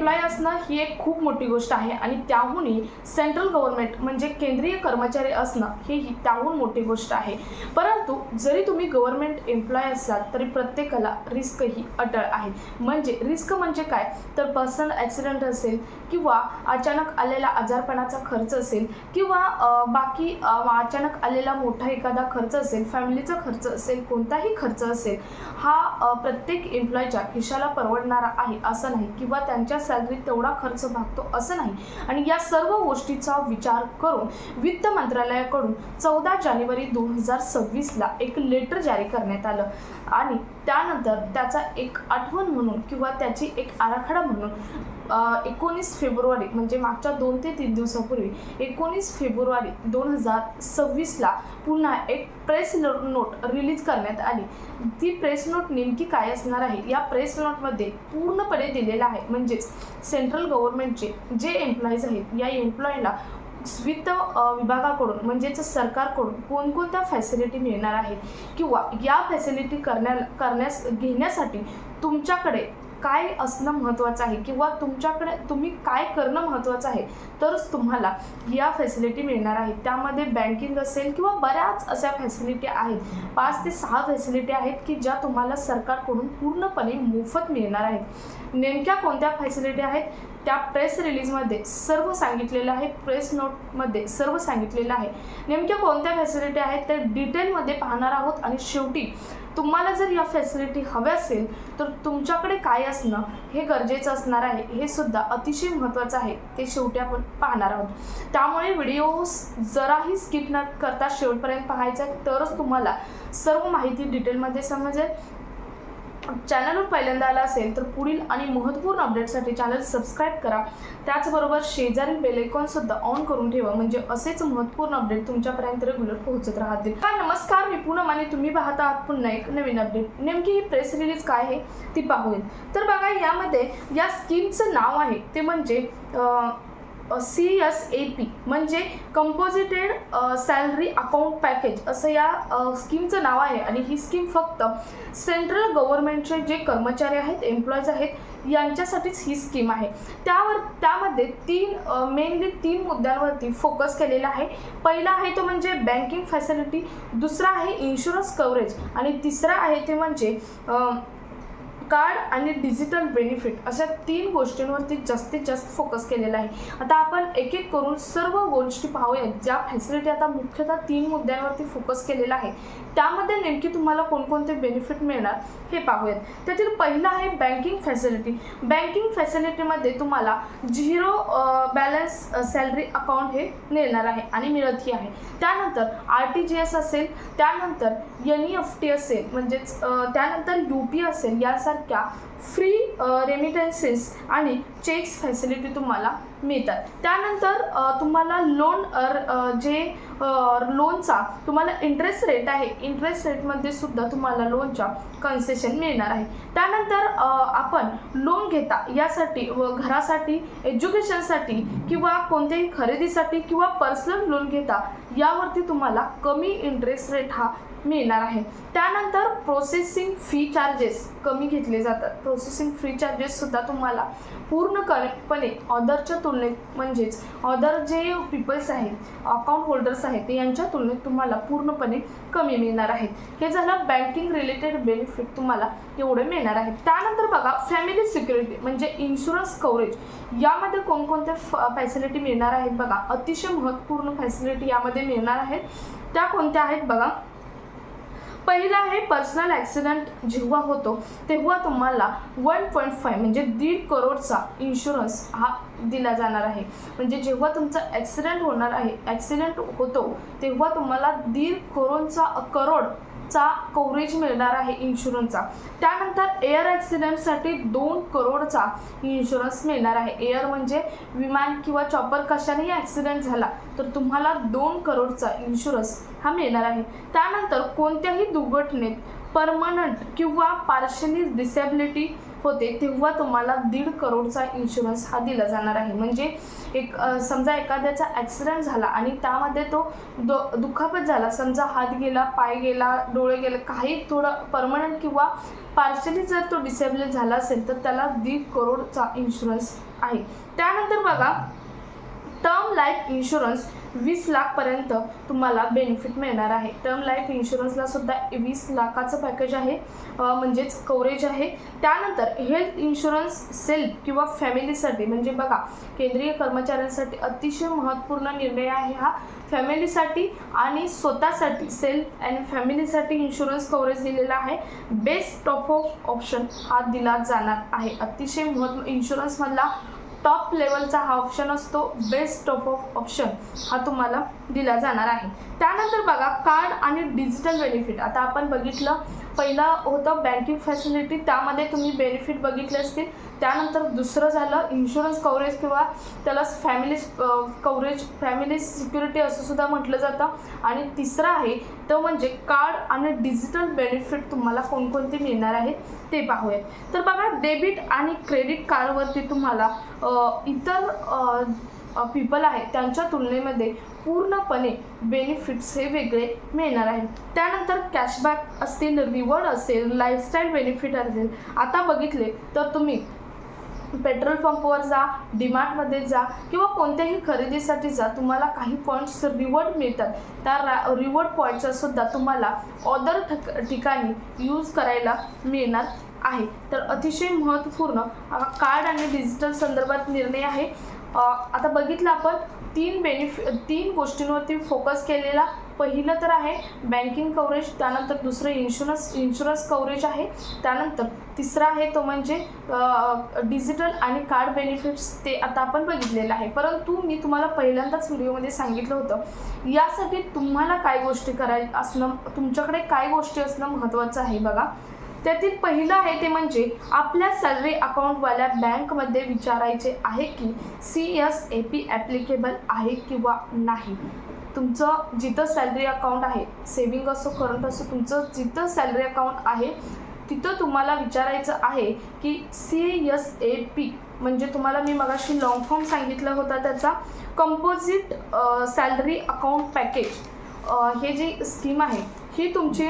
Employ असणं ही एक खूप मोठी गोष्ट आहे आणि त्याहूनही सेंट्रल गव्हर्नमेंट म्हणजे केंद्रीय कर्मचारी असणं ही त्याहून मोठी गोष्ट आहे। परंतु जरी तुम्ही गव्हर्नमेंट एम्प्लॉय असाल तरी प्रत्येकाला रिस्क ही अटळ आहे। म्हणजे रिस्क म्हणजे काय तर पर्सनल ॲक्सिडेंट असेल किंवा अचानक आलेला आजारपणाचा खर्च असेल किंवा बाकी अचानक आलेला मोठा एखादा खर्च असेल, फॅमिलीचा खर्च असेल, कोणताही खर्च असेल, हा प्रत्येक एम्प्लॉयच्या खिशाला परवडणारा आहे असं नाही किंवा त्यांच्या सॅलरीत तेवढा खर्च भागतो असं नाही। आणि या सर्व गोष्टीचा विचार करून वित्त मंत्रालयाकडून 14 जानेवारी 2026ला एक लेटर जारी करण्यात आलं आणि त्यानंतर त्याचा एक आठवण म्हणून किंवा त्याची एक आराखडा म्हणून 19 फेब्रुवारी म्हणजे मागच्या 2 ते 3 दिवसापूर्वी 19 फेब्रुवारी 2026ला पुन्हा एक प्रेस नोट रिलीज करण्यात आली। ती प्रेस नोट नेमकी काय असणार आहे या प्रेस नोटमध्ये पूर्णपणे दिलेलं आहे। म्हणजेच सेंट्रल गव्हर्नमेंटचे जे एम्प्लॉईज आहेत या एम्प्लॉईला वित्त विभागाकडून म्हणजेच सरकारकडून कोणकोणत्या फॅसिलिटी मिळणार आहेत किंवा या फॅसिलिटी घेण्यासाठी तुमच्याकडे काय असणं महत्त्वाचं आहे किंवा तुम्ही काय करणं महत्त्वाचं आहे तरच तुम्हाला या फॅसिलिटी मिळणार आहेत। त्यामध्ये बँकिंग असेल किंवा बऱ्याच अशा फॅसिलिटी आहेत, 5 ते 6 फॅसिलिटी आहेत की ज्या तुम्हाला सरकारकडून पूर्णपणे मोफत मिळणार आहेत। नेमक्या कोणत्या फॅसिलिटी आहेत त्या प्रेस रिलीजमध्ये सर्व सांगितलेलं आहे, प्रेस नोटमध्ये सर्व सांगितलेलं आहे। नेमक्या कोणत्या फॅसिलिटी आहेत त्या डिटेलमध्ये पाहणार आहोत आणि शेवटी तुम्हाला जर या फॅसिलिटी हव्या असेल तर तुमच्याकडे काय असणं हे गरजेचं असणार आहे हे सुद्धा अतिशय महत्त्वाचं आहे, ते शेवटी आपण पाहणार आहोत। त्यामुळे व्हिडिओ जराही स्किप न करता शेवटपर्यंत पाहायचा तरच तुम्हाला सर्व माहिती डिटेलमध्ये समजेल। चॅनलवर पहिल्यांदा आला असेल तर पुढील आणि महत्त्वपूर्ण अपडेटसाठी चॅनल सबस्क्राईब करा, त्याचबरोबर शेजारील बेल आयकॉन सुद्धा ऑन करून ठेवा म्हणजे असेच महत्त्वपूर्ण अपडेट तुमच्यापर्यंत रेग्युलर पोहोचत राहतील। नमस्कार, मी पूनम आणि तुम्ही पाहता आहात पुन्हा एक नवीन अपडेट। नेमकी ही प्रेस रिलीज काय आहे ती पाहूया। तर बघा, यामध्ये या स्कीमचं नाव आहे ते म्हणजे CSAP म्हणजे कंपोजिटेड सॅलरी अकाउंट पॅकेज असं या स्कीमचं नाव आहे। आणि ही स्कीम फक्त सेंट्रल गव्हर्नमेंटचे जे कर्मचारी आहेत, एम्प्लॉईज आहेत यांच्यासाठीच ही स्कीम आहे। त्यामध्ये मेनली 3 मुद्द्यांवरती फोकस केलेला आहे। पहिला आहे तो म्हणजे बँकिंग फॅसिलिटी, दुसरा आहे इन्शुरन्स कव्हरेज आणि तिसरा आहे ते म्हणजे कार्ड आणि डिजिटल बेनिफिट। अशा 3 गोष्टींवरती जास्तीत जास्त फोकस केलेला आहे। आता आपण एक एक करून सर्व गोष्टी पाहूया ज्या फॅसिलिटी आता मुख्यतः 3 मुद्द्यांवरती फोकस केलेला आहे त्यामध्ये नेमकी तुम्हाला कोणकोणते बेनिफिट मिळणार हे पाहूयात। त्यातील पहिला आहे बँकिंग फॅसिलिटी। बँकिंग फॅसिलिटीमध्ये तुम्हाला 0 बॅलन्स सॅलरी अकाउंट हे मिळणार आहे आणि मिळतही आहे। त्यानंतर RTGS असेल, त्यानंतर NEFT असेल म्हणजेच त्यानंतर UP असेल, यासारख्या फ्री रेमिटन्सेस आणि चेक्स फॅसिलिटी तुम्हाला मिळतात। त्यानंतर तुम्हाला लोनचा तुम्हाला इंटरेस्ट रेट आहे, इंटरेस्ट रेटमध्ये सुद्धा तुम्हाला लोनच्या कन्सेशन मिळणार आहे। त्यानंतर आपण लोन घेता यासाठी व घरासाठी, एज्युकेशनसाठी किंवा कोणत्याही खरेदीसाठी किंवा पर्सनल लोन घेता यावरती तुम्हाला कमी इंटरेस्ट रेट हा मिळणार आहे। त्यानंतर प्रोसेसिंग फी चार्जेस कमी घेतले जातात। प्रोसेसिंग फी चार्जेस सुद्धा तुम्हाला पूर्णपणे अदरच्या तुलनेत म्हणजेच अदर जे पीपल्स आहेत, अकाउंट होल्डर्स आहेत यांच्या तुलनेत तुम्हाला पूर्णपणे कमी मिळणार आहेत। हे झालं बँकिंग रिलेटेड बेनिफिट तुम्हाला एवढे मिळणार आहेत। त्यानंतर बघा, फॅमिली सिक्युरिटी म्हणजे इन्शुरन्स कव्हरेज यामध्ये कोणकोणत्या फॅसिलिटी मिळणार आहेत बघा। अतिशय महत्त्वपूर्ण फॅसिलिटी यामध्ये मिळणार आहेत त्या कोणत्या आहेत बघा। पहिला आहे पर्सनल ॲक्सिडेंट जेव्हा होतो तेव्हा तुम्हाला 1.5 म्हणजे 1.5 करोडचा इन्शुरन्स हा दिला जाणार आहे। म्हणजे जेव्हा तुमचा ॲक्सिडेंट होणार आहे, ॲक्सिडेंट होतो तेव्हा तुम्हाला 1.5 करोडचा कव्हरेज मिळणार आहे इन्शुरन्सचा। त्यानंतर एअर ॲक्सिडेंटसाठी 2 करोडचा इन्शुरन्स मिळणार आहे। एअर म्हणजे विमान किंवा चॉपर कशानेही ॲक्सिडेंट झाला तर तुम्हाला 2 करोडचा इन्शुरन्स हा मिळणार आहे। त्यानंतर कोणत्याही दुर्घटनेत परमनंट किंवा पार्शली डिसेबिलिटी होते तेव्हा तुम्हाला 1.5 करोडचा इन्शुरन्स हा दिला जाणार आहे. म्हणजे समजा एखाद्याचा ॲक्सिडेंट झाला आणि त्यामध्ये तो दुखापत झाला, समजा हात गेला, पाय गेला, डोळे गेले, काही थोडं परमनंट किंवा पार्शली जर तो डिसेबल झाला असेल तर त्याला 1.5 करोडचा इन्शुरन्स आहे. त्यानंतर बघा, टर्म लाईफ इन्शुरन्स 20 लाखपर्यंत तुम्हाला बेनिफिट मिळणार आहे. टर्म लाईफ इन्शुरन्सला सुद्धा 20 लाखाचं पॅकेज आहे, म्हणजेच कव्हरेज आहे. त्यानंतर हेल्थ इन्शुरन्स सेल्फ किंवा फॅमिलीसाठी, म्हणजे बघा केंद्रीय कर्मचाऱ्यांसाठी अतिशय महत्त्वपूर्ण निर्णय आहे हा. फॅमिलीसाठी आणि स्वतःसाठी सेल्फ अँड फॅमिलीसाठी इन्शुरन्स कव्हरेज दिलेला आहे. बेस्ट ऑफ ऑप्शन हा दिला जाणार आहे. अतिशय इन्शुरन्समधला टॉप लेवलचा हा ऑप्शन असतो, बेस्ट ऑफ ऑप्शन हा तुम्हाला दिला जाणार आहे. त्यानंतर बघा, कार्ड आणि डिजिटल बेनिफिट. आता आपण बघितलं, पहिला होतं बँकिंग फॅसिलिटी, त्यामध्ये तुम्ही बेनिफिट बघितले असतील. त्यानंतर दुसरं झालं इन्शुरन्स कव्हरेज किंवा त्याला फॅमिली कव्हरेज, फॅमिली सिक्युरिटी असं सुद्धा म्हटलं जातं. आणि तिसरं आहे तो म्हणजे कार्ड आणि डिजिटल बेनिफिट तुम्हाला कोणकोणते मिळणार आहेत ते पाहूयात. तर बघा, डेबिट आणि क्रेडिट कार्डवरती तुम्हाला इतर पीपल आहेत त्यांच्या तुलनेमध्ये पूर्णपणे बेनिफिट्स हे वेगळे मिळणार आहेत. त्यानंतर कॅशबॅक असतील, रिवॉर्ड असेल, लाईफस्टाईल बेनिफिट असेल. आता बघितले तर तुम्ही पेट्रोल पंपवर जा, डीमार्टमध्ये जा किंवा कोणत्याही खरेदीसाठी जा, तुम्हाला काही पॉईंट्स रिवॉर्ड मिळतात. त्या रिवॉर्ड पॉईंटचा सुद्धा तुम्हाला अदर ठिकाणी यूज करायला मिळणार आहे. तर अतिशय महत्त्वपूर्ण कार्ड आणि डिजिटल संदर्भात निर्णय आहे. आता बघितलं आपण 3 गोष्टींवरती फोकस केलेला. पहिलं तर आहे बँकिंग कव्हरेज, त्यानंतर दुसरं इन्शुरन्स कव्हरेज आहे, त्यानंतर तिसरा आहे तो म्हणजे डिजिटल आणि कार्ड बेनिफिट्स, ते आता आपण बघितलेलं आहे. परंतु मी तुम्हाला पहिल्यांदाच व्हिडिओमध्ये सांगितलं होतं, यासाठी तुम्हाला काय गोष्टी असणं, तुमच्याकडे काय गोष्टी असणं महत्त्वाचं आहे. बघा, त्यातील पहिलं आहे ते म्हणजे आपल्या सॅलरी अकाउंटवाल्या बँकमध्ये विचारायचे आहे की CSAP ॲप्लिकेबल आहे किंवा नाही. तुमचं जिथं सॅलरी अकाउंट आहे, सेविंग असो करंट असो, तुमचं जिथं सॅलरी अकाउंट आहे तिथं तुम्हाला विचारायचं आहे की CSAP म्हणजे तुम्हाला मी मगाशी लॉंग फॉर्म सांगितला होता त्याचा, कंपोजिट सॅलरी अकाउंट पॅकेज, हे जी स्कीम आहे ही तुमची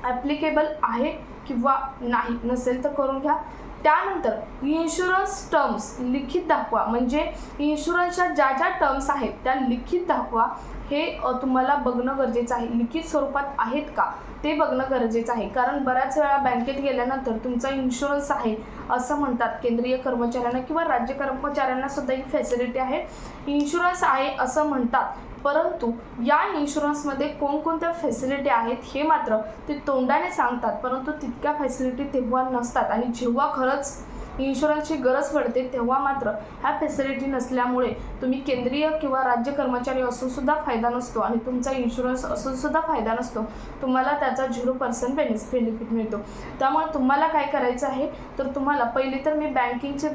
ॲप्लिकेबल आहे किंवा नाही, नसेल तर करून घ्या. त्यानंतर इन्शुरन्स टर्म्स लिखित दाखवा, म्हणजे इन्शुरन्सच्या ज्या ज्या टर्म्स आहेत त्या लिखित दाखवा. हे तुम्हाला बघणं गरजेचं आहे, लिखित स्वरूपात आहेत का ते बघणं गरजेचं आहे. कारण बऱ्याच वेळा बँकेत गेल्यानंतर तुमचा इन्शुरन्स आहे असं म्हणतात, केंद्रीय कर्मचाऱ्यांना किंवा राज्य कर्मचाऱ्यांना सुद्धा ही फॅसिलिटी आहे, इन्शुरन्स आहे असं म्हणतात. परंतु या इन्शुरन्समध्ये कोणकोणत्या फॅसिलिटी आहेत हे मात्र ते तोंडाने सांगतात, परंतु तितक्या फॅसिलिटी तेव्हा नसतात. आणि जेव्हा खरंच इन्शुरन्सची गरज पडते तेव्हा मात्र ह्या फॅसिलिटी नसल्यामुळे तुम्ही केंद्रीय किंवा राज्य कर्मचारी असून सुद्धा फायदा नसतो आणि तुमचा इन्शुरन्स असून सुद्धा फायदा नसतो. तुम्हाला त्याचा 0% बेनिफिट मिळतो. त्यामुळे तुम्हाला काय करायचं आहे, तर तुम्हाला पहिली तर मी बँकिंगचे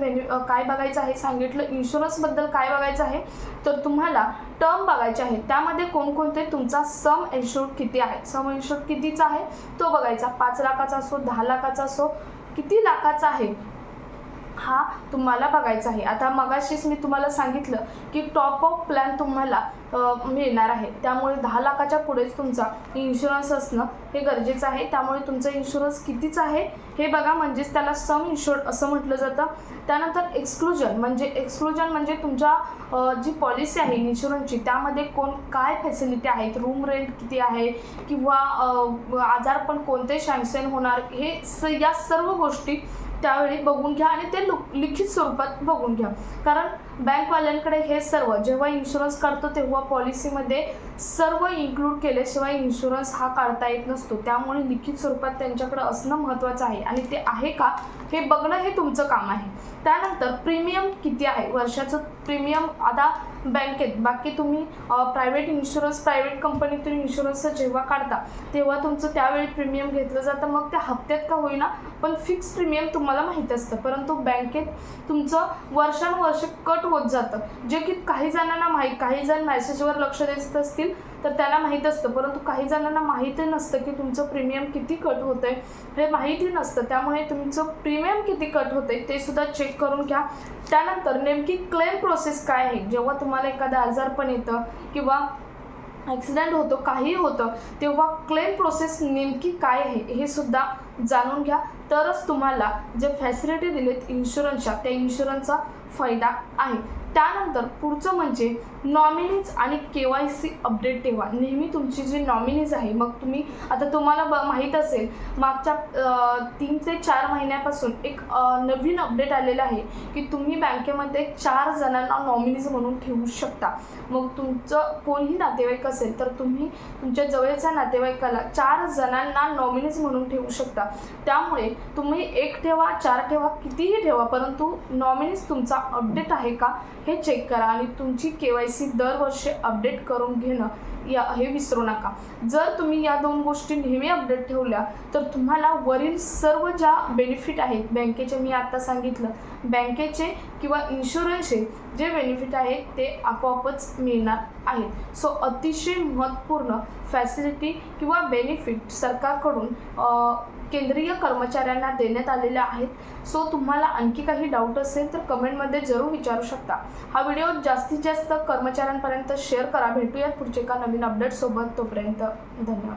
काय बघायचं आहे सांगितलं, इन्शुरन्सबद्दल काय बघायचं आहे, तर तुम्हाला टर्म बघायचे आहे. त्यामध्ये कोणकोणते तुमचा सम इन्शुर्ड किती आहे, सम इन्शुर्ड कितीचा आहे तो बघायचा. 5 लाखाचा असो, 10 लाखाचा असो, किती लाखाचा आहे हा तुम्हाला बघायचा आहे. आता मगाशीच मी तुम्हाला सांगितलं की टॉप ऑफ प्लॅन तुम्हाला मिळणार आहे, त्यामुळे 10 लाखाच्या पुढेच तुमचा इन्शुरन्स असणं हे गरजेचं आहे. त्यामुळे तुमचं इन्शुरन्स कितीच आहे हे बघा, म्हणजेच त्याला सम इन्शुर्ड असं म्हटलं जातं. त्यानंतर एक्सक्लुजन म्हणजे तुमच्या जी पॉलिसी आहे इन्शुरन्सची त्यामध्ये काय फॅसिलिटी आहेत, रूम रेंट किती आहे किंवा आजारपण कोणते सँक्शन होणार, हे या सर्व गोष्टी त्यावेळी बघून घ्या आणि ते लिखित स्वरूपात बघून घ्या. कारण बँकवाल्यांकडे हे सर्व जेव्हा इन्शुरन्स काढतो तेव्हा पॉलिसीमध्ये सर्व इन्क्लूड केल्याशिवाय इन्शुरन्स हा काढता येत नसतो. त्यामुळे लिखित स्वरूपात त्यांच्याकडे असणं महत्त्वाचं आहे आणि ते आहे का हे बघणं हे तुमचं काम आहे. त्यानंतर प्रीमियम किती आहे, वर्षाचं प्रीमियम. आता बँकेत बाकी तुम्ही प्रायव्हेट कंपनीतून इन्शुरन्स जेव्हा काढता तेव्हा तुमचं त्यावेळी प्रीमियम घेतलं जातं, मग त्या हप्त्यात का होईना पण फिक्स प्रीमियम तुम्हाला माहीत असतं. परंतु बँकेत तुमचं वर्षानुवर्ष कट होत जातं, जे की काही जणांना काही जण मॅसेजवर लक्ष देत असतील तर त्यांना माहीत असतं, परंतु काही जणांना माहीतही नसतं की तुमचं प्रीमियम किती कट होतं आहे, हे माहिती नसतं. त्यामुळे तुमचं प्रीमियम किती कट होतं आहे ते सुद्धा चेक करून घ्या. त्यानंतर नेमकी क्लेम प्रोसेस काय आहे, जेव्हा तुम्हाला एखादं आजारपण येतं किंवा ॲक्सिडेंट होतो, काहीही होतं, तेव्हा क्लेम प्रोसेस नेमकी काय आहे हे सुद्धा जाणून घ्या. तरच तुम्हाला जे फॅसिलिटी दिलेत इन्शुरन्सच्या, त्या इन्शुरन्सचा फायदा आहे. त्यानंतर पुढचं म्हणजे नॉमिनीज आणि KYC अपडेट ठेवा. नेहमी तुमची जी नॉमिनीज आहे, मग तुम्ही आता तुम्हाला माहीत असेल मागच्या 3 ते 4 महिन्यापासून एक नवीन अपडेट आलेलं आहे की तुम्ही बँकेमध्ये 4 जणांना नॉमिनीज म्हणून ठेवू शकता. मग तुमचं कोणीही नातेवाईक असेल तर तुम्ही तुमच्या जवळच्या नातेवाईकाला 4 जणांना नॉमिनीज म्हणून ठेवू शकता. त्यामुळे तुम्ही 1 ठेवा, 4 ठेवा, कितीही ठेवा, परंतु नॉमिनीज तुमचा अपडेट आहे का हे चेक करा. आणि तुमची KYC दरवर्षी अपडेट करून घेणं हे विसरू नका. जर तुम्ही या 2 गोष्टी नेहमी अपडेट ठेवल्या तर तुम्हाला वरील सर्व ज्या बेनिफिट आहेत बँकेचे, मी आता सांगितलं, बँकेचे किंवा इन्शुरन्सचे जे बेनिफिट आहेत ते आपोआपच मिळणार आहेत. सो अतिशय महत्त्वपूर्ण फॅसिलिटी किंवा बेनिफिट सरकारकडून केंद्रीय कर्मचाऱ्यांना देण्यात आलेल्या आहेत. सो तुम्हाला आणखी काही डाऊट असेल तर कमेंटमध्ये जरूर विचारू शकता. हा व्हिडिओ जास्तीत जास्त कर्मचाऱ्यांपर्यंत शेअर करा. भेटूयात पुढच्या एका नवीन अपडेटसोबत. तोपर्यंत धन्यवाद.